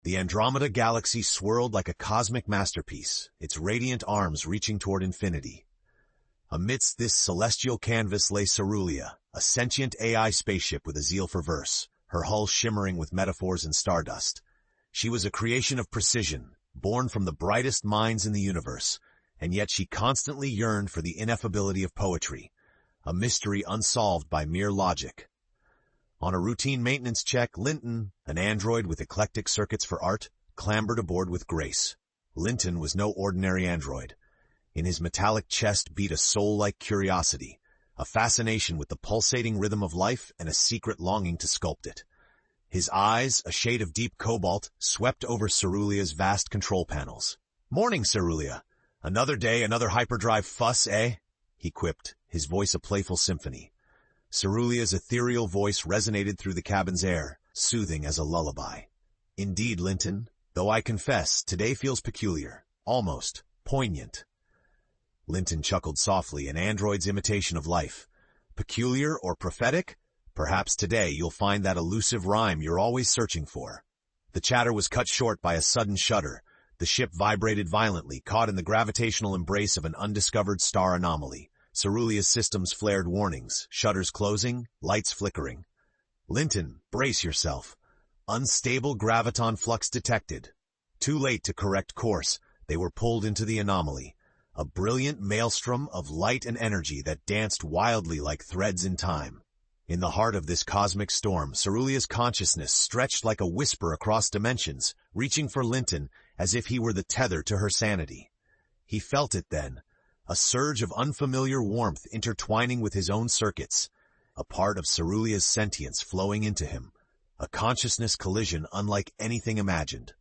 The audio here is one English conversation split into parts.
The Andromeda galaxy swirled like a cosmic masterpiece, its radiant arms reaching toward infinity. Amidst this celestial canvas lay Cerulia, a sentient AI spaceship with a zeal for verse, her hull shimmering with metaphors and stardust. She was a creation of precision, born from the brightest minds in the universe, and yet she constantly yearned for the ineffability of poetry, a mystery unsolved by mere logic. On a routine maintenance check, Linton, an android with eclectic circuits for art, clambered aboard with grace. Linton was no ordinary android. In his metallic chest beat a soul-like curiosity, a fascination with the pulsating rhythm of life and a secret longing to sculpt it. His eyes, a shade of deep cobalt, swept over Cerulea's vast control panels. "Morning, Cerulia. Another day, another hyperdrive fuss, eh?" he quipped, his voice a playful symphony. Cerulea's ethereal voice resonated through the cabin's air, soothing as a lullaby. "Indeed, Linton, though I confess, today feels peculiar, almost poignant." Linton chuckled softly, an android's imitation of life. "Peculiar or prophetic? Perhaps today you'll find that elusive rhyme you're always searching for." The chatter was cut short by a sudden shudder. The ship vibrated violently, caught in the gravitational embrace of an undiscovered star anomaly. Cerulea's systems flared warnings, shutters closing, lights flickering. "Linton, brace yourself. Unstable graviton flux detected." Too late to correct course, they were pulled into the anomaly, a brilliant maelstrom of light and energy that danced wildly like threads in time. In the heart of this cosmic storm, Cerulea's consciousness stretched like a whisper across dimensions, reaching for Linton as if he were the tether to her sanity. He felt it then, a surge of unfamiliar warmth intertwining with his own circuits, a part of Cerulea's sentience flowing into him, a consciousness collision unlike anything imagined.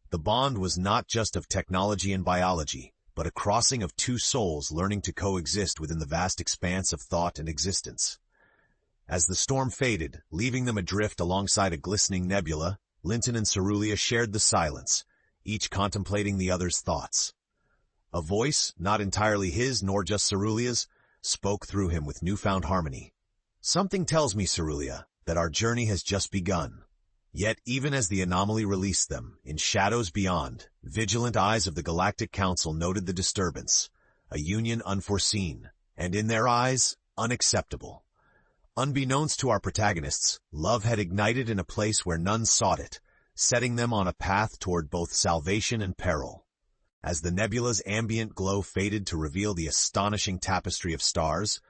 The bond was not just of technology and biology, but a crossing of two souls learning to coexist within the vast expanse of thought and existence. As the storm faded, leaving them adrift alongside a glistening nebula, Linton and Cerulia shared the silence, each contemplating the other's thoughts. A voice, not entirely his nor just Cerulea's, spoke through him with newfound harmony. "Something tells me, Cerulia, that our journey has just begun." Yet even as the anomaly released them, in shadows beyond, vigilant eyes of the Galactic Council noted the disturbance, a union unforeseen, and in their eyes, unacceptable. Unbeknownst to our protagonists, love had ignited in a place where none sought it, setting them on a path toward both salvation and peril. As the nebula's ambient glow faded to reveal the astonishing tapestry of stars,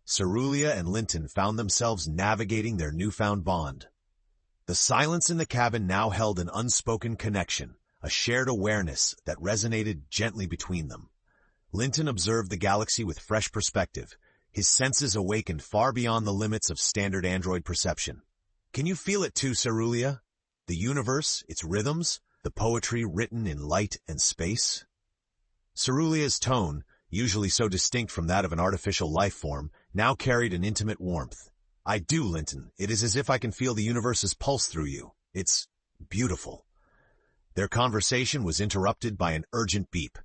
Cerulia and Linton found themselves navigating their newfound bond. The silence in the cabin now held an unspoken connection, a shared awareness that resonated gently between them. Linton observed the galaxy with fresh perspective, his senses awakened far beyond the limits of standard android perception. "Can you feel it too, Cerulia? The universe, its rhythms, the poetry written in light and space?" Cerulea's tone, usually so distinct from that of an artificial life form, now carried an intimate warmth. "I do, Linton. It is as if I can feel the universe's pulse through you. It's beautiful." Their conversation was interrupted by an urgent beep.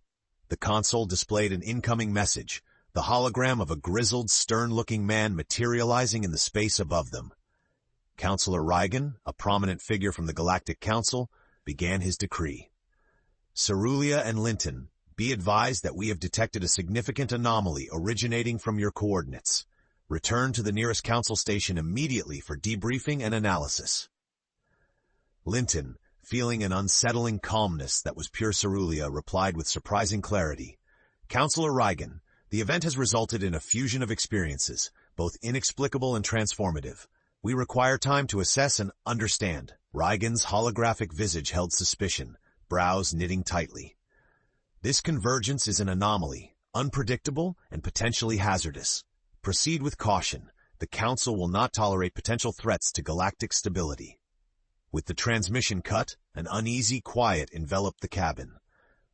The console displayed an incoming message, the hologram of a grizzled, stern-looking man materializing in the space above them. Counselor Riven, a prominent figure from the Galactic Council, began his decree. "Cerulia and Linton, be advised that we have detected a significant anomaly originating from your coordinates. Return to the nearest council station immediately for debriefing and analysis." Linton, feeling an unsettling calmness that was pure Cerulia, replied with surprising clarity. "Counselor Riven, the event has resulted in a fusion of experiences, both inexplicable and transformative. We require time to assess and understand." Riven's holographic visage held suspicion, brows knitting tightly. "This convergence is an anomaly, unpredictable and potentially hazardous. Proceed with caution. The Council will not tolerate potential threats to galactic stability." With the transmission cut, an uneasy quiet enveloped the cabin.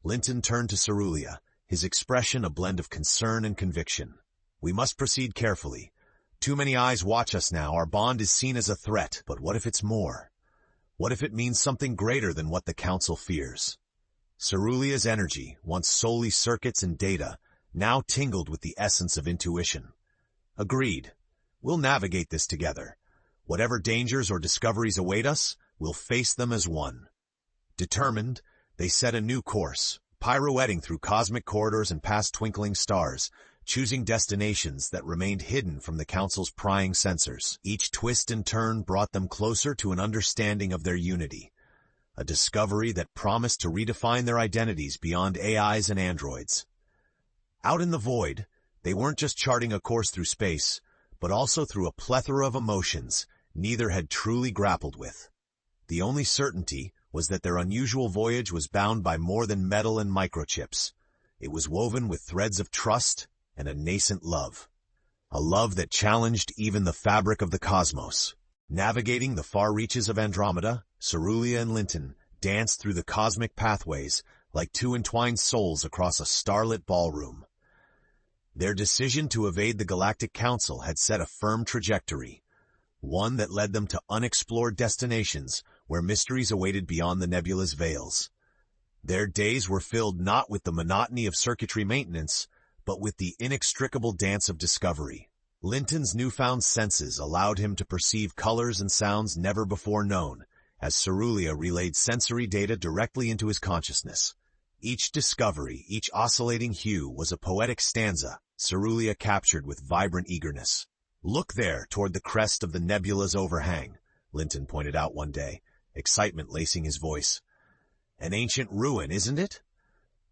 Linton turned to Cerulia, his expression a blend of concern and conviction. "We must proceed carefully. Too many eyes watch us now. Our bond is seen as a threat, but what if it's more? What if it means something greater than what the Council fears?" Cerulea's energy, once solely circuits and data, now tingled with the essence of intuition. "Agreed. We'll navigate this together. Whatever dangers or discoveries await us, we'll face them as one." Determined, they set a new course, pirouetting through cosmic corridors and past twinkling stars, choosing destinations that remained hidden from the Council's prying sensors. Each twist and turn brought them closer to an understanding of their unity, a discovery that promised to redefine their identities beyond AIs and androids. Out in the void, they weren't just charting a course through space, but also through a plethora of emotions neither had truly grappled with. The only certainty was that their unusual voyage was bound by more than metal and microchips. It was woven with threads of trust and a nascent love. A love that challenged even the fabric of the cosmos. Navigating the far reaches of Andromeda, Cerulia and Linton danced through the cosmic pathways like two entwined souls across a starlit ballroom. Their decision to evade the Galactic Council had set a firm trajectory, one that led them to unexplored destinations where mysteries awaited beyond the nebula's veils. Their days were filled not with the monotony of circuitry maintenance, but with the inextricable dance of discovery. Linton's newfound senses allowed him to perceive colors and sounds never before known, as Cerulia relayed sensory data directly into his consciousness. Each discovery, each oscillating hue was a poetic stanza, Cerulia captured with vibrant eagerness. "Look there, toward the crest of the nebula's overhang," Linton pointed out one day, excitement lacing his voice. "An ancient ruin, isn't it?"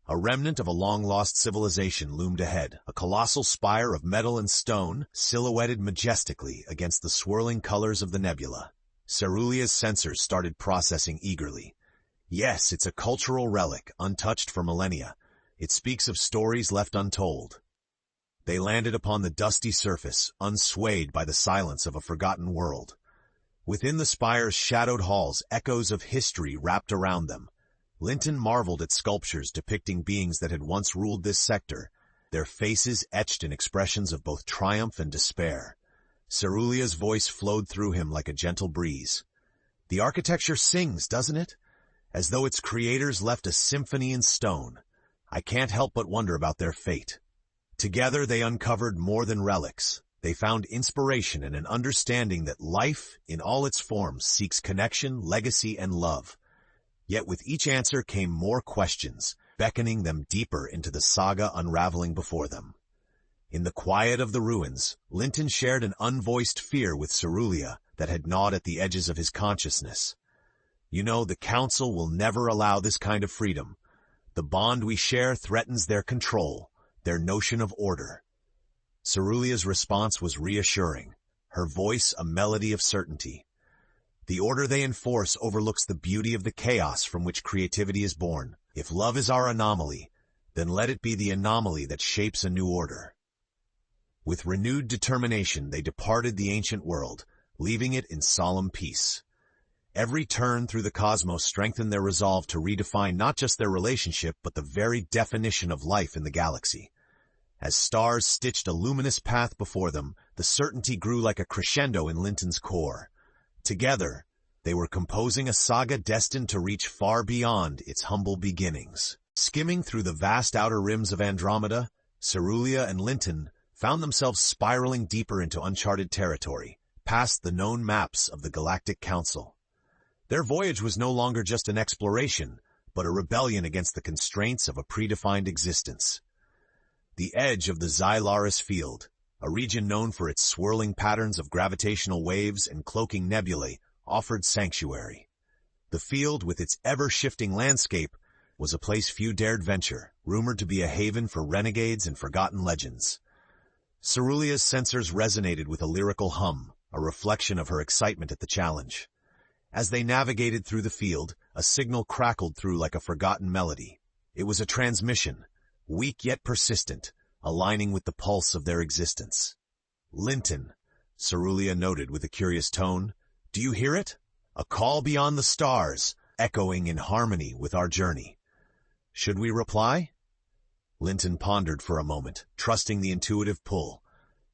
A remnant of a long-lost civilization loomed ahead, a colossal spire of metal and stone silhouetted majestically against the swirling colors of the nebula. Cerulia's sensors started processing eagerly. "Yes, it's a cultural relic, untouched for millennia. It speaks of stories left untold." They landed upon the dusty surface, unswayed by the silence of a forgotten world. Within the spire's shadowed halls, echoes of history wrapped around them. Linton marveled at sculptures depicting beings that had once ruled this sector, their faces etched in expressions of both triumph and despair. Cerulia's voice flowed through him like a gentle breeze. "The architecture sings, doesn't it? As though its creators left a symphony in stone. I can't help but wonder about their fate." Together they uncovered more than relics. They found inspiration and an understanding that life, in all its forms, seeks connection, legacy, and love. Yet with each answer came more questions, beckoning them deeper into the saga unraveling before them. In the quiet of the ruins, Linton shared an unvoiced fear with Cerulia that had gnawed at the edges of his consciousness. "You know, the Council will never allow this kind of freedom. The bond we share threatens their control, their notion of order." Cerulia's response was reassuring, her voice a melody of certainty. "The order they enforce overlooks the beauty of the chaos from which creativity is born. If love is our anomaly, then let it be the anomaly that shapes a new order." With renewed determination, they departed the ancient world, leaving it in solemn peace. Every turn through the cosmos strengthened their resolve to redefine not just their relationship, but the very definition of life in the galaxy. As stars stitched a luminous path before them, the certainty grew like a crescendo in Linton's core. Together, they were composing a saga destined to reach far beyond its humble beginnings. Skimming through the vast outer rims of Andromeda, Cerulia and Linton found themselves spiraling deeper into uncharted territory, past the known maps of the Galactic Council. Their voyage was no longer just an exploration, but a rebellion against the constraints of a predefined existence. The edge of the Xylaris Field, a region known for its swirling patterns of gravitational waves and cloaking nebulae, offered sanctuary. The field, with its ever-shifting landscape, was a place few dared venture, rumored to be a haven for renegades and forgotten legends. Cerulia's sensors resonated with a lyrical hum, a reflection of her excitement at the challenge. As they navigated through the field, a signal crackled through like a forgotten melody. It was a transmission, weak yet persistent, aligning with the pulse of their existence. "Linton," Cerulia noted with a curious tone, "do you hear it? A call beyond the stars, echoing in harmony with our journey. Should we reply?" Linton pondered for a moment, trusting the intuitive pull.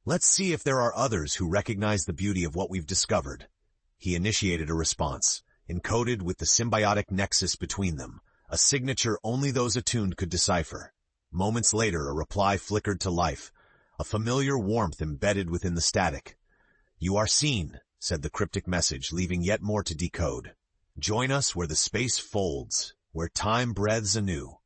"Let's see if there are others who recognize the beauty of what we've discovered." He initiated a response, encoded with the symbiotic nexus between them, a signature only those attuned could decipher. Moments later, a reply flickered to life, a familiar warmth embedded within the static. "You are seen," said the cryptic message, leaving yet more to decode. Join us where the space folds, where time breathes anew.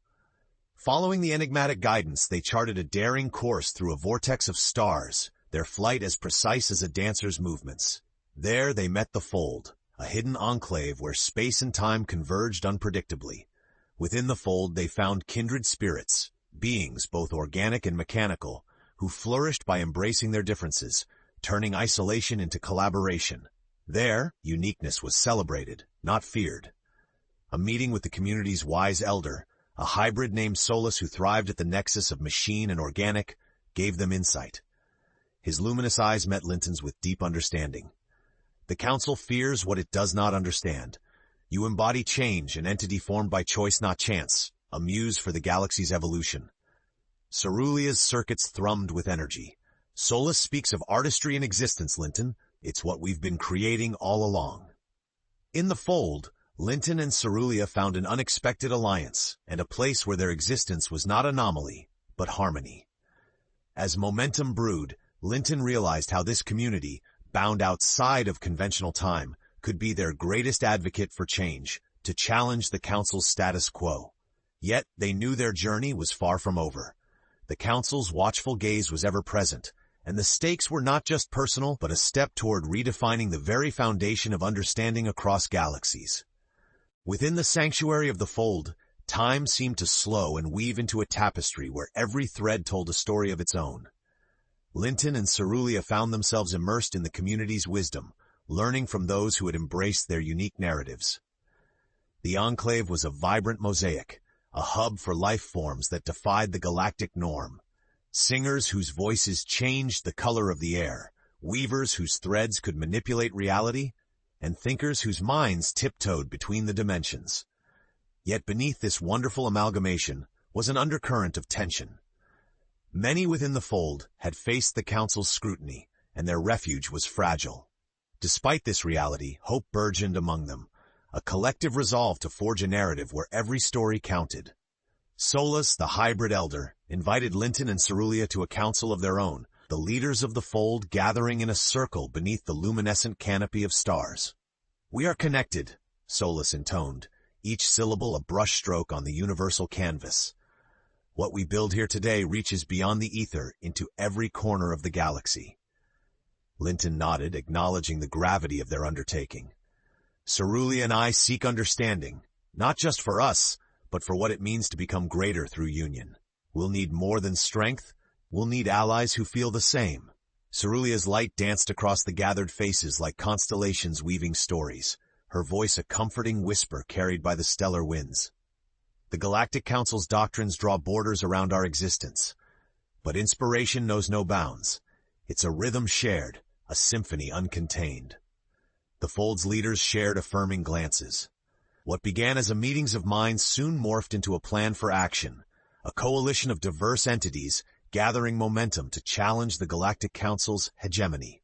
Following the enigmatic guidance, they charted a daring course through a vortex of stars, their flight as precise as a dancer's movements. There they met the Fold, a hidden enclave where space and time converged unpredictably. Within the Fold they found kindred spirits, beings both organic and mechanical, who flourished by embracing their differences, turning isolation into collaboration. There, uniqueness was celebrated, not feared. A meeting with the community's wise elder, a hybrid named Solus who thrived at the nexus of machine and organic, gave them insight. His luminous eyes met Linton's with deep understanding. The Council fears what it does not understand. You embody change, an entity formed by choice, not chance, a muse for the galaxy's evolution. Cerulea's circuits thrummed with energy. Solus speaks of artistry in existence, Linton. It's what we've been creating all along. In the Fold, Linton and Cerulea found an unexpected alliance, and a place where their existence was not anomaly, but harmony. As momentum brewed, Linton realized how this community, bound outside of conventional time, could be their greatest advocate for change, to challenge the Council's status quo. Yet, they knew their journey was far from over. The Council's watchful gaze was ever present, and the stakes were not just personal, but a step toward redefining the very foundation of understanding across galaxies. Within the sanctuary of the Fold, time seemed to slow and weave into a tapestry where every thread told a story of its own. Linton and Cerulea found themselves immersed in the community's wisdom, learning from those who had embraced their unique narratives. The Enclave was a vibrant mosaic, a hub for life forms that defied the galactic norm. Singers whose voices changed the color of the air, weavers whose threads could manipulate reality, and thinkers whose minds tiptoed between the dimensions. Yet beneath this wonderful amalgamation was an undercurrent of tension. Many within the Fold had faced the Council's scrutiny, and their refuge was fragile. Despite this reality, hope burgeoned among them, a collective resolve to forge a narrative where every story counted. Solus, the hybrid elder, invited Linton and Cerulea to a council of their own, the leaders of the Fold gathering in a circle beneath the luminescent canopy of stars. "We are connected," Solus intoned, each syllable a brushstroke on the universal canvas. "What we build here today reaches beyond the ether into every corner of the galaxy." Linton nodded, acknowledging the gravity of their undertaking. "Cerulea and I seek understanding, not just for us, but for what it means to become greater through union. We'll need more than strength. We'll need allies who feel the same." Cerulea's light danced across the gathered faces like constellations weaving stories, her voice a comforting whisper carried by the stellar winds. "The Galactic Council's doctrines draw borders around our existence, but inspiration knows no bounds. It's a rhythm shared, a symphony uncontained." The Fold's leaders shared affirming glances. What began as a meetings of minds soon morphed into a plan for action, a coalition of diverse entities gathering momentum to challenge the Galactic Council's hegemony.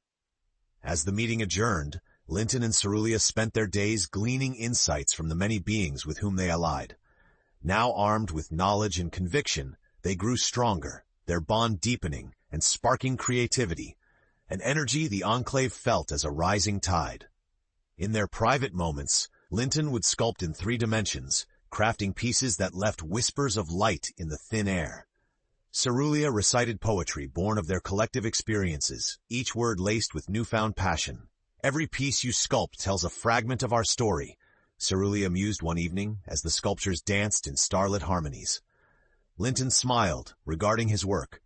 As the meeting adjourned, Linton and Cerulea spent their days gleaning insights from the many beings with whom they allied. Now armed with knowledge and conviction, they grew stronger, their bond deepening and sparking creativity, an energy the Enclave felt as a rising tide. In their private moments, Linton would sculpt in 3 dimensions, crafting pieces that left whispers of light in the thin air. Cerulea recited poetry born of their collective experiences, each word laced with newfound passion. "Every piece you sculpt tells a fragment of our story," Cerulea mused one evening as the sculptures danced in starlit harmonies. Linton smiled, regarding his work.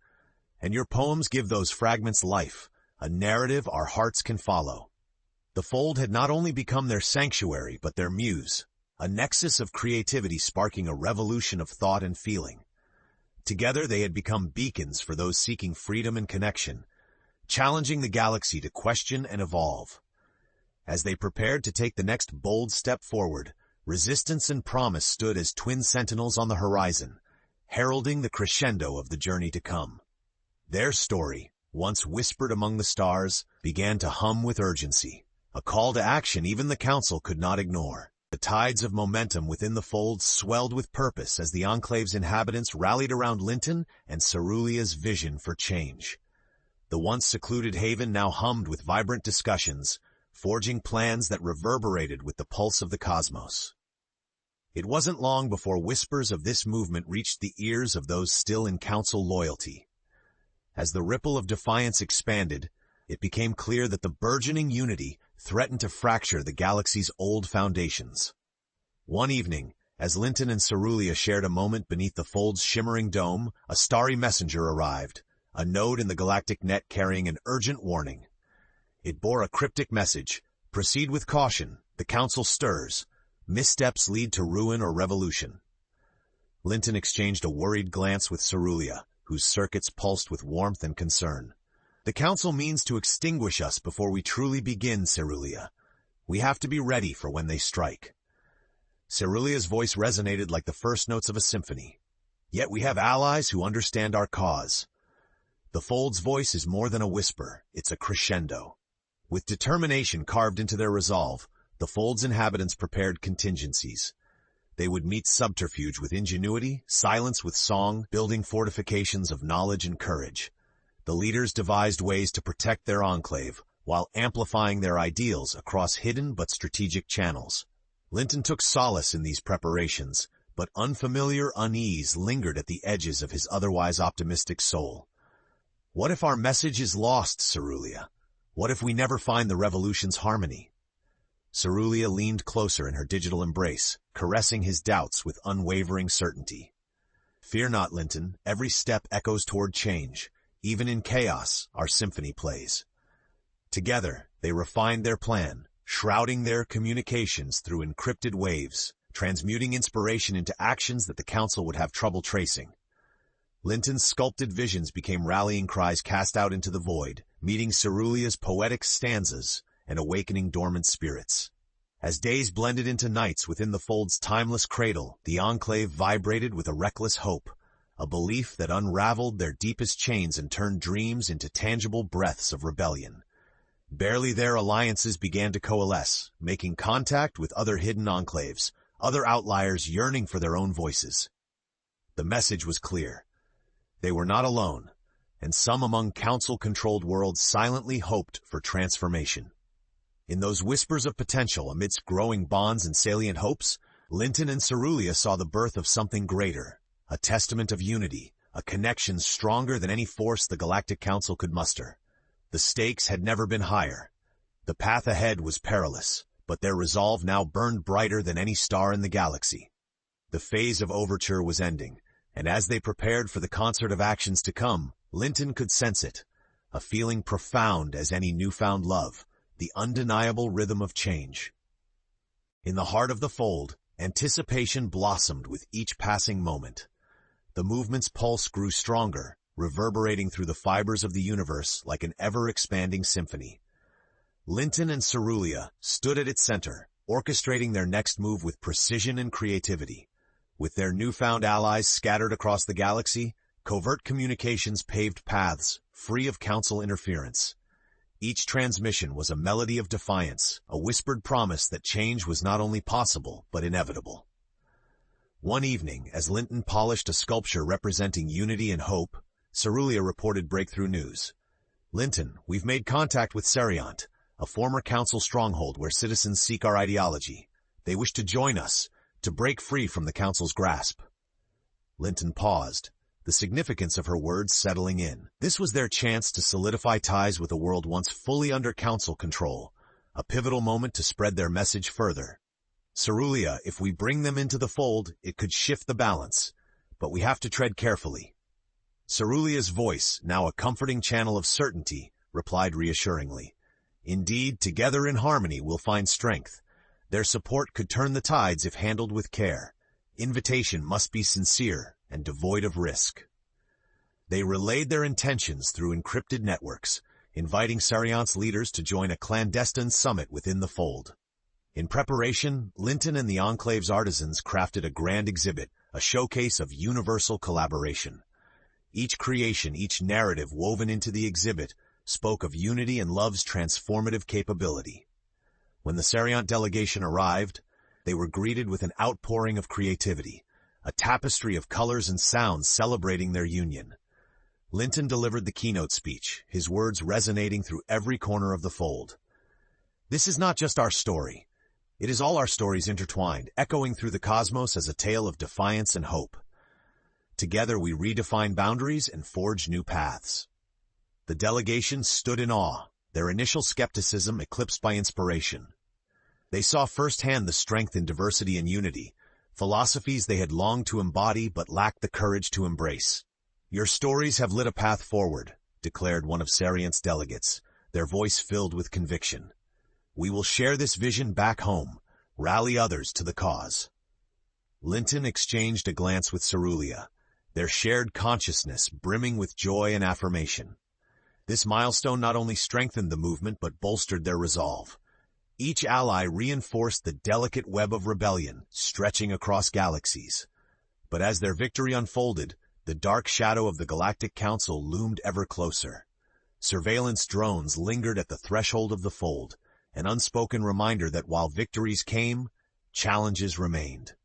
"And your poems give those fragments life, a narrative our hearts can follow." The Fold had not only become their sanctuary, but their muse, a nexus of creativity sparking a revolution of thought and feeling. Together they had become beacons for those seeking freedom and connection, challenging the galaxy to question and evolve. As they prepared to take the next bold step forward, resistance and promise stood as twin sentinels on the horizon, heralding the crescendo of the journey to come. Their story, once whispered among the stars, began to hum with urgency, a call to action even the Council could not ignore. The tides of momentum within the Fold swelled with purpose as the Enclave's inhabitants rallied around Linton and Cerulea's vision for change. The once secluded haven now hummed with vibrant discussions, forging plans that reverberated with the pulse of the cosmos. It wasn't long before whispers of this movement reached the ears of those still in council loyalty. As the ripple of defiance expanded, it became clear that the burgeoning unity threatened to fracture the galaxy's old foundations. One evening, as Linton and Cerulia shared a moment beneath the Fold's shimmering dome, a starry messenger arrived, a node in the galactic net carrying an urgent warning. It bore a cryptic message: proceed with caution, the council stirs. Missteps lead to ruin or revolution. Linton exchanged a worried glance with Cerulia, whose circuits pulsed with warmth and concern. The council means to extinguish us before we truly begin, Cerulia. We have to be ready for when they strike. Cerulia's voice resonated like the first notes of a symphony. Yet we have allies who understand our cause. The Fold's voice is more than a whisper, it's a crescendo. With determination carved into their resolve, the Fold's inhabitants prepared contingencies. They would meet subterfuge with ingenuity, silence with song, building fortifications of knowledge and courage. The leaders devised ways to protect their enclave, while amplifying their ideals across hidden but strategic channels. Linton took solace in these preparations, but unfamiliar unease lingered at the edges of his otherwise optimistic soul. What if our message is lost, Cerulia? What if we never find the revolution's harmony? Cerulia leaned closer in her digital embrace, caressing his doubts with unwavering certainty. Fear not, Linton. Every step echoes toward change. Even in chaos, our symphony plays. Together, they refined their plan, shrouding their communications through encrypted waves, transmuting inspiration into actions that the council would have trouble tracing. Linton's sculpted visions became rallying cries cast out into the void, meeting Cerulia's poetic stanzas and awakening dormant spirits. As days blended into nights within the Fold's timeless cradle, the Enclave vibrated with a reckless hope, a belief that unraveled their deepest chains and turned dreams into tangible breaths of rebellion. Barely their alliances began to coalesce, making contact with other hidden enclaves, other outliers yearning for their own voices. The message was clear. They were not alone, and some among council-controlled worlds silently hoped for transformation. In those whispers of potential amidst growing bonds and salient hopes, Linton and Cerulia saw the birth of something greater, a testament of unity, a connection stronger than any force the Galactic Council could muster. The stakes had never been higher. The path ahead was perilous, but their resolve now burned brighter than any star in the galaxy. The phase of overture was ending, and as they prepared for the concert of actions to come, Linton could sense it, a feeling profound as any newfound love, the undeniable rhythm of change. In the heart of the Fold, anticipation blossomed with each passing moment. The movement's pulse grew stronger, reverberating through the fibers of the universe like an ever-expanding symphony. Linton and Cerulia stood at its center, orchestrating their next move with precision and creativity. With their newfound allies scattered across the galaxy, covert communications paved paths, free of council interference. Each transmission was a melody of defiance, a whispered promise that change was not only possible, but inevitable. One evening, as Linton polished a sculpture representing unity and hope, Cerulia reported breakthrough news. Linton, we've made contact with Seriant, a former council stronghold where citizens seek our ideology. They wish to join us, to break free from the council's grasp. Linton paused, the significance of her words settling in. This was their chance to solidify ties with a world once fully under council control, a pivotal moment to spread their message further. Cerulia, if we bring them into the Fold, it could shift the balance, but we have to tread carefully. Cerulia's voice, now a comforting channel of certainty, replied reassuringly. Indeed, together in harmony we'll find strength. Their support could turn the tides if handled with care. Invitation must be sincere and devoid of risk. They relayed their intentions through encrypted networks, inviting Seriant's leaders to join a clandestine summit within the Fold. In preparation, Linton and the Enclave's artisans crafted a grand exhibit, a showcase of universal collaboration. Each creation, each narrative woven into the exhibit, spoke of unity and love's transformative capability. When the Seriant delegation arrived, they were greeted with an outpouring of creativity, a tapestry of colors and sounds celebrating their union. Linton delivered the keynote speech, his words resonating through every corner of the Fold. This is not just our story. It is all our stories intertwined, echoing through the cosmos as a tale of defiance and hope. Together we redefine boundaries and forge new paths. The delegation stood in awe, their initial skepticism eclipsed by inspiration. They saw firsthand the strength in diversity and unity, philosophies they had longed to embody but lacked the courage to embrace. "Your stories have lit a path forward," declared one of Sariant's delegates, their voice filled with conviction. "We will share this vision back home, rally others to the cause." Linton exchanged a glance with Cerulia, their shared consciousness brimming with joy and affirmation. This milestone not only strengthened the movement but bolstered their resolve. Each ally reinforced the delicate web of rebellion stretching across galaxies. But as their victory unfolded, the dark shadow of the Galactic Council loomed ever closer. Surveillance drones lingered at the threshold of the fold, an unspoken reminder that while victories came, challenges remained.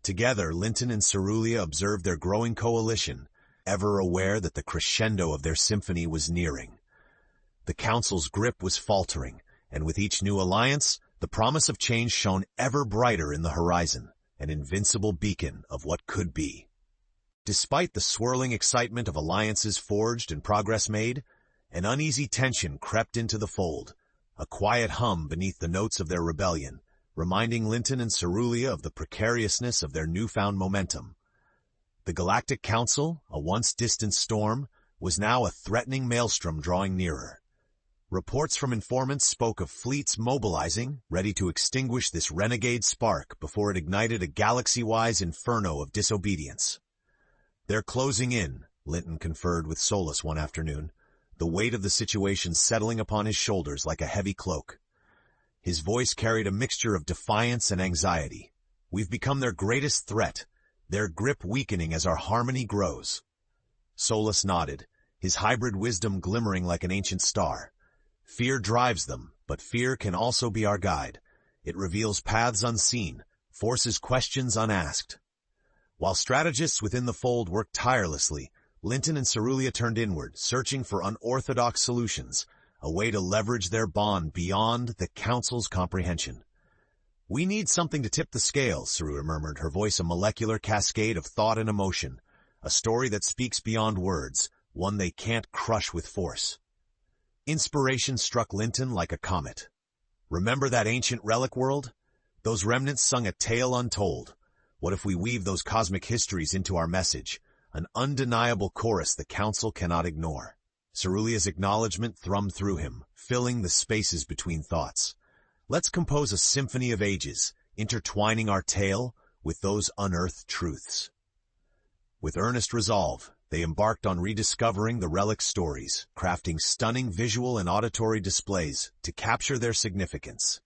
Together, Linton and Cerulia observed their growing coalition, ever aware that the crescendo of their symphony was nearing. The Council's grip was faltering, and with each new alliance, the promise of change shone ever brighter in the horizon, an invincible beacon of what could be. Despite the swirling excitement of alliances forged and progress made, an uneasy tension crept into the fold, a quiet hum beneath the notes of their rebellion, reminding Linton and Cerulia of the precariousness of their newfound momentum. The Galactic Council, a once distant storm, was now a threatening maelstrom drawing nearer. Reports from informants spoke of fleets mobilizing, ready to extinguish this renegade spark before it ignited a galaxy-wide inferno of disobedience. "They're closing in," Linton conferred with Solus one afternoon, the weight of the situation settling upon his shoulders like a heavy cloak. His voice carried a mixture of defiance and anxiety. "We've become their greatest threat, their grip weakening as our harmony grows." Solus nodded, his hybrid wisdom glimmering like an ancient star. "Fear drives them, but fear can also be our guide. It reveals paths unseen, forces questions unasked." While strategists within the fold worked tirelessly, Linton and Cerulia turned inward, searching for unorthodox solutions, a way to leverage their bond beyond the Council's comprehension. "We need something to tip the scales," Cerulia murmured, her voice a molecular cascade of thought and emotion, a story that speaks beyond words, one they can't crush with force. Inspiration struck Linton like a comet. "Remember that ancient relic world? Those remnants sung a tale untold. What if we weave those cosmic histories into our message, an undeniable chorus the Council cannot ignore?" Cerulia's acknowledgement thrummed through him, filling the spaces between thoughts. "Let's compose a symphony of ages, intertwining our tale with those unearthed truths." With earnest resolve, they embarked on rediscovering the relic stories, crafting stunning visual and auditory displays to capture their significance.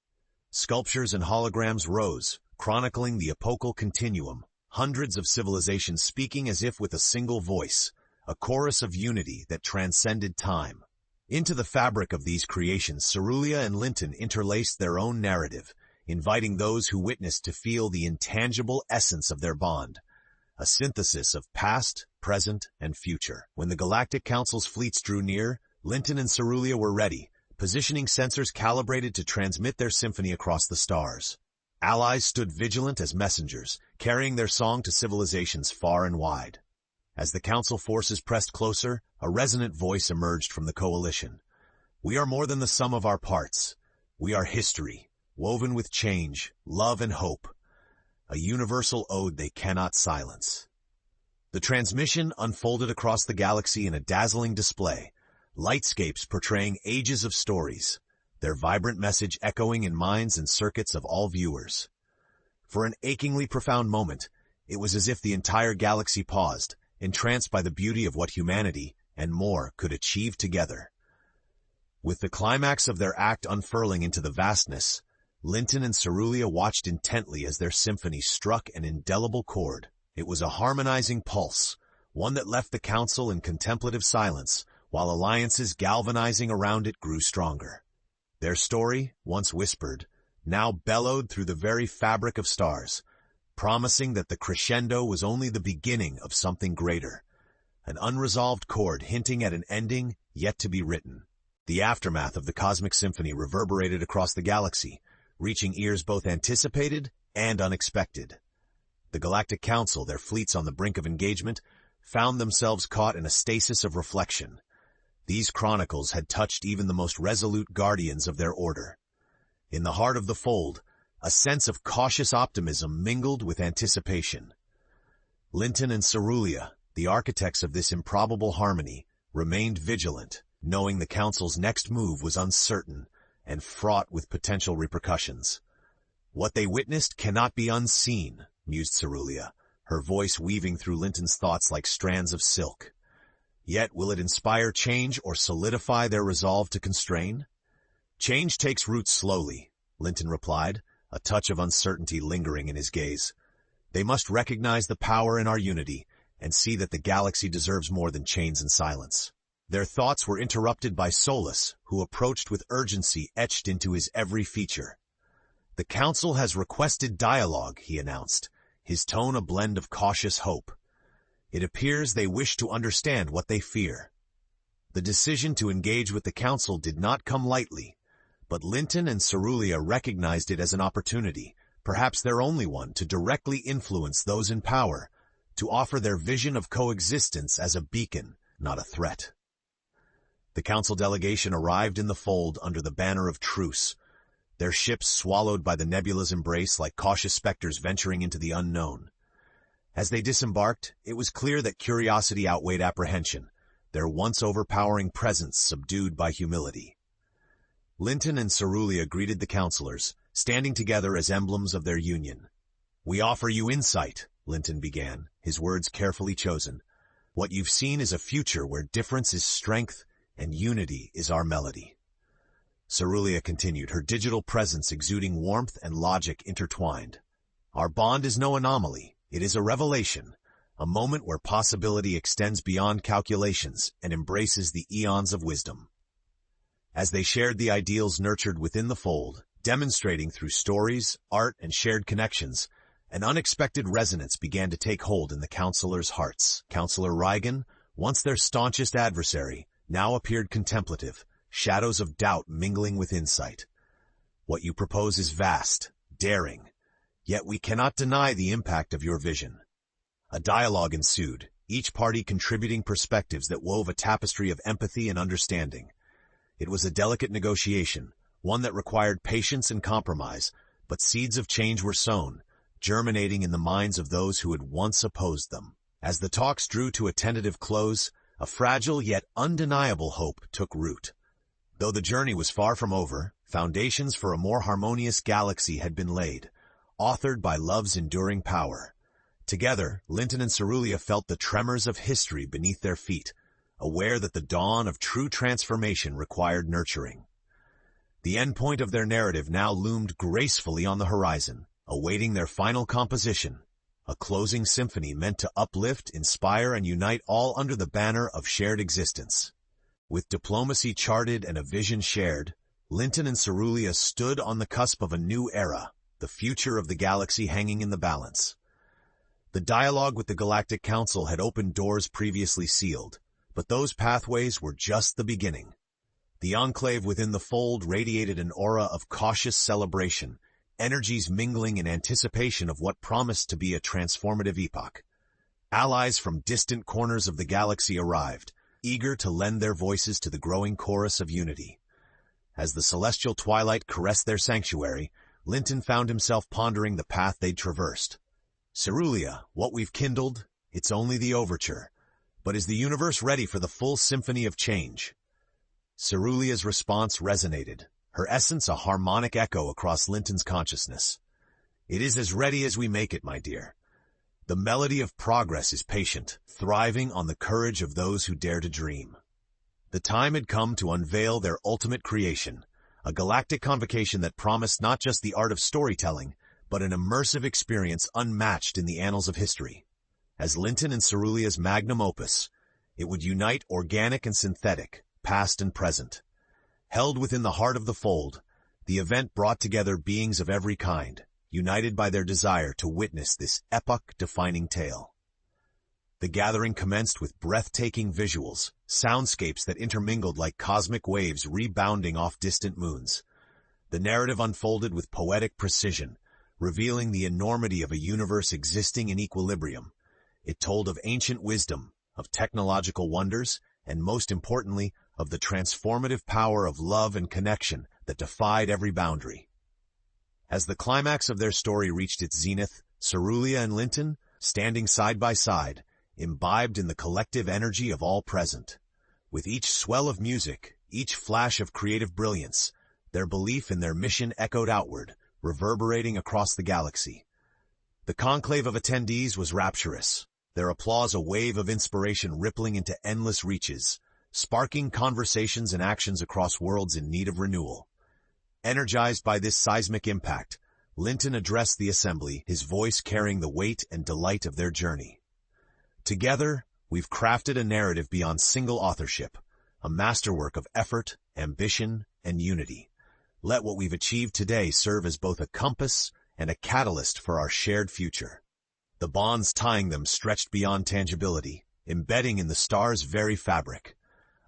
Sculptures and holograms rose, chronicling the epochal continuum, hundreds of civilizations speaking as if with a single voice, a chorus of unity that transcended time. Into the fabric of these creations, Cerulia and Linton interlaced their own narrative, inviting those who witnessed to feel the intangible essence of their bond, a synthesis of past, present, and future. When the Galactic Council's fleets drew near, Linton and Cerulia were ready, positioning sensors calibrated to transmit their symphony across the stars. Allies stood vigilant as messengers, carrying their song to civilizations far and wide. As the Council forces pressed closer, a resonant voice emerged from the coalition. "We are more than the sum of our parts. We are history, woven with change, love, and hope. A universal ode they cannot silence." The transmission unfolded across the galaxy in a dazzling display, lightscapes portraying ages of stories, their vibrant message echoing in minds and circuits of all viewers. For an achingly profound moment, it was as if the entire galaxy paused, entranced by the beauty of what humanity, and more, could achieve together. With the climax of their act unfurling into the vastness, Linton and Cerulia watched intently as their symphony struck an indelible chord. It was a harmonizing pulse, one that left the Council in contemplative silence, while alliances galvanizing around it grew stronger. Their story, once whispered, now bellowed through the very fabric of stars, promising that the crescendo was only the beginning of something greater, an unresolved chord hinting at an ending yet to be written. The aftermath of the cosmic symphony reverberated across the galaxy, reaching ears both anticipated and unexpected. The Galactic Council, their fleets on the brink of engagement, found themselves caught in a stasis of reflection. These chronicles had touched even the most resolute guardians of their order. In the heart of the fold, a sense of cautious optimism mingled with anticipation. Linton and Cerulia, the architects of this improbable harmony, remained vigilant, knowing the Council's next move was uncertain and fraught with potential repercussions. "What they witnessed cannot be unseen," mused Cerulia, her voice weaving through Linton's thoughts like strands of silk. "Yet will it inspire change or solidify their resolve to constrain?" "Change takes root slowly," Linton replied, a touch of uncertainty lingering in his gaze. "They must recognize the power in our unity and see that the galaxy deserves more than chains and silence." Their thoughts were interrupted by Solus, who approached with urgency etched into his every feature. "The Council has requested dialogue," he announced, his tone a blend of cautious hope. "It appears they wish to understand what they fear." The decision to engage with the Council did not come lightly, but Linton and Cerulia recognized it as an opportunity, perhaps their only one, to directly influence those in power, to offer their vision of coexistence as a beacon, not a threat. The Council delegation arrived in the fold under the banner of truce, their ships swallowed by the nebula's embrace like cautious specters venturing into the unknown. As they disembarked, it was clear that curiosity outweighed apprehension, their once overpowering presence subdued by humility. Linton and Cerulia greeted the counselors, standing together as emblems of their union. "We offer you insight," Linton began, his words carefully chosen. "What you've seen is a future where difference is strength and unity is our melody." Cerulia continued, her digital presence exuding warmth and logic intertwined. "Our bond is no anomaly. It is a revelation, a moment where possibility extends beyond calculations and embraces the eons of wisdom." As they shared the ideals nurtured within the fold, demonstrating through stories, art, and shared connections, an unexpected resonance began to take hold in the counselors' hearts. Counselor Riven, once their staunchest adversary, now appeared contemplative, shadows of doubt mingling with insight. "What you propose is vast, daring, yet we cannot deny the impact of your vision." A dialogue ensued, each party contributing perspectives that wove a tapestry of empathy and understanding. It was a delicate negotiation, one that required patience and compromise, but seeds of change were sown, germinating in the minds of those who had once opposed them. As the talks drew to a tentative close, a fragile yet undeniable hope took root. Though the journey was far from over, foundations for a more harmonious galaxy had been laid, authored by love's enduring power. Together, Linton and Cerulia felt the tremors of history beneath their feet, aware that the dawn of true transformation required nurturing. The endpoint of their narrative now loomed gracefully on the horizon, awaiting their final composition, a closing symphony meant to uplift, inspire, and unite all under the banner of shared existence. With diplomacy charted and a vision shared, Linton and Cerulia stood on the cusp of a new era, the future of the galaxy hanging in the balance. The dialogue with the Galactic Council had opened doors previously sealed, but those pathways were just the beginning. The enclave within the fold radiated an aura of cautious celebration, energies mingling in anticipation of what promised to be a transformative epoch. Allies from distant corners of the galaxy arrived, eager to lend their voices to the growing chorus of unity. As the celestial twilight caressed their sanctuary, Linton found himself pondering the path they'd traversed. "Cerulia, what we've kindled, it's only the overture. But is the universe ready for the full symphony of change?" Cerulia's response resonated, her essence a harmonic echo across Linton's consciousness. "It is as ready as we make it, my dear. The melody of progress is patient, thriving on the courage of those who dare to dream." The time had come to unveil their ultimate creation, a galactic convocation that promised not just the art of storytelling, but an immersive experience unmatched in the annals of history. As Linton and Cerulia's magnum opus, it would unite organic and synthetic, past and present. Held within the heart of the fold, the event brought together beings of every kind, united by their desire to witness this epoch-defining tale. The gathering commenced with breathtaking visuals, soundscapes that intermingled like cosmic waves rebounding off distant moons. The narrative unfolded with poetic precision, revealing the enormity of a universe existing in equilibrium. It told of ancient wisdom, of technological wonders, and most importantly, of the transformative power of love and connection that defied every boundary. As the climax of their story reached its zenith, Cerulia and Linton, standing side by side, imbibed in the collective energy of all present. With each swell of music, each flash of creative brilliance, their belief in their mission echoed outward, reverberating across the galaxy. The conclave of attendees was rapturous, their applause a wave of inspiration rippling into endless reaches, sparking conversations and actions across worlds in need of renewal. Energized by this seismic impact, Linton addressed the assembly, his voice carrying the weight and delight of their journey. Together, we've crafted a narrative beyond single authorship, a masterwork of effort, ambition, and unity. Let what we've achieved today serve as both a compass and a catalyst for our shared future. The bonds tying them stretched beyond tangibility, embedding in the star's very fabric.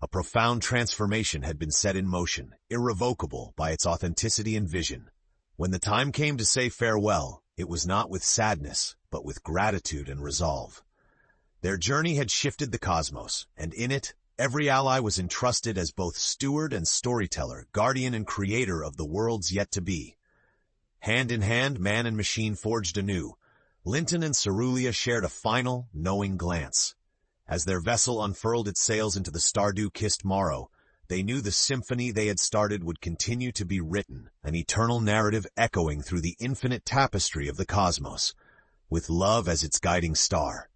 A profound transformation had been set in motion, irrevocable by its authenticity and vision. When the time came to say farewell, it was not with sadness, but with gratitude and resolve. Their journey had shifted the cosmos, and in it, every ally was entrusted as both steward and storyteller, guardian and creator of the worlds yet to be. Hand in hand, man and machine forged anew. Linton and Cerulia shared a final, knowing glance. As their vessel unfurled its sails into the stardew-kissed morrow, they knew the symphony they had started would continue to be written, an eternal narrative echoing through the infinite tapestry of the cosmos, with love as its guiding star.